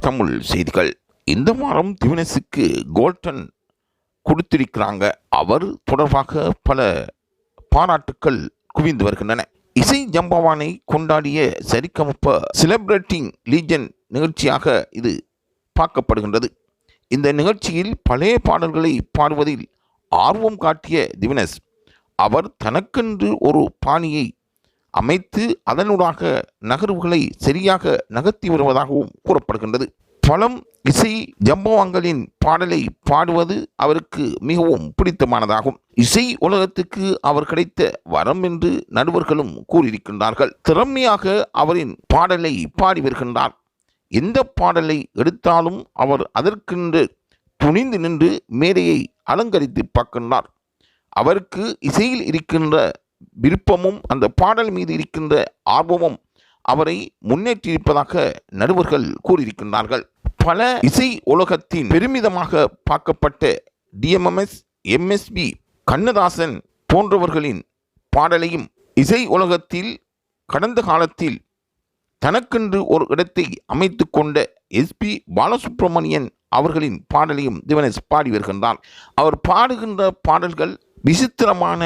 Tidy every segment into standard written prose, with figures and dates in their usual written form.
தமிழ் செய்திகள். இந்த வாரம் திவினஸுக்கு கோல்டன் கொடுத்திருக்கிறாங்க. அவர் தொடர்பாக பல பாராட்டுக்கள் குவிந்து வருகின்றன. இசை ஜம்பவானை கொண்டாடிய சரிகமப செலிப்ரேட்டிங் லீஜெண்ட் நிகழ்ச்சியாக இது பார்க்கப்படுகின்றது. இந்த நிகழ்ச்சியில் பழைய பாடல்களை பாடுவதில் ஆர்வம் காட்டிய திவினஸ் அவர் தனக்கென்று ஒரு பாணியை அமைத்து அதனூடாக நகர்வுகளை சரியாக நகர்த்தி வருவதாகவும் கூறப்படுகின்றது. பலம் இசை ஜம்பவான்களின் பாடலை பாடுவது அவருக்கு மிகவும் பிடித்தமானதாகும். இசை உலகத்துக்கு அவர் கிடைத்த வரம் என்று நடுவர்களும் கூறியிருக்கின்றார்கள். திறமையாக அவரின் பாடலை பாடி வருகின்றார். எந்த பாடலை எடுத்தாலும் அவர் அதற்கென்று துணிந்து நின்று மேடையை அலங்கரித்து பார்க்கின்றார். அவருக்கு இசையில் இருக்கின்ற விருப்பமும் அந்த பாடல் மீது இருக்கின்ற ஆர்வமும் அவரை முன்னேற்றியிருப்பதாக நடுவர்கள் கூறியிருக்கின்றார்கள். பல இசை உலகத்தின் பெருமிதமாக பார்க்கப்பட்ட டிஎம்எஸ், எம்எஸ்பி, கண்ணதாசன் போன்றவர்களின் பாடலையும் இசை உலகத்தில் கடந்த காலத்தில் தனக்கென்று ஒரு இடத்தை அமைத்து கொண்ட எஸ்பி பாலசுப்ரமணியன் அவர்களின் பாடலையும் திவினஸ் பாடி வருகின்றார். அவர் பாடுகின்ற பாடல்கள் விசித்திரமான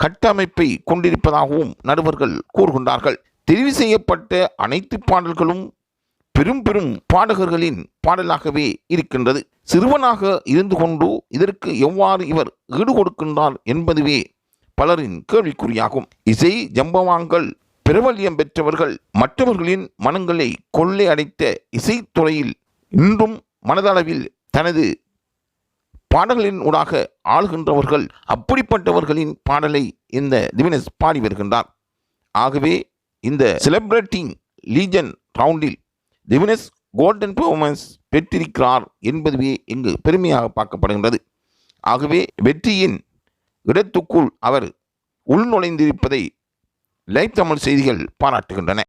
கட்டமைப்பை கொண்டிருப்பதாகவும் நடுவர்கள் கூறுகின்றார்கள். தெரிவு செய்யப்பட்ட அனைத்து பாடல்களும் பெரும் பெரும் பாடகர்களின் பாடலாகவே இருக்கின்றது. சிறுவனாக இருந்து கொண்டு இதற்கு எவ்வாறு இவர் ஈடு கொடுக்கின்றார் என்பதுவே பலரின் கேள்விக்குறியாகும். இசை ஜம்பவான்கள் பிரபல்யம் பெற்றவர்கள், மற்றவர்களின் மனங்களை கொள்ளை அடைத்த இசைத்துறையில் இன்றும் மனதளவில் தனது பாடல்களின் ஊடாக ஆளுகின்றவர்கள். அப்படிப்பட்டவர்களின் பாடலை இந்த திவினஸ் பாடி வருகின்றார். ஆகவே இந்த செலிப்ரேட்டிங் லீஜன் ரவுண்டில் திவினஸ் கோல்டன் பெர்ஃபார்மன்ஸ் பெற்றிருக்கிறார் என்பதுவே இங்கு பெருமையாக பார்க்கப்படுகின்றது. ஆகவே வெற்றியின் இடத்துக்குள் அவர் உள்நுழைந்திருப்பதை லைவ் தமிழ் செய்திகள் பாராட்டுகின்றன.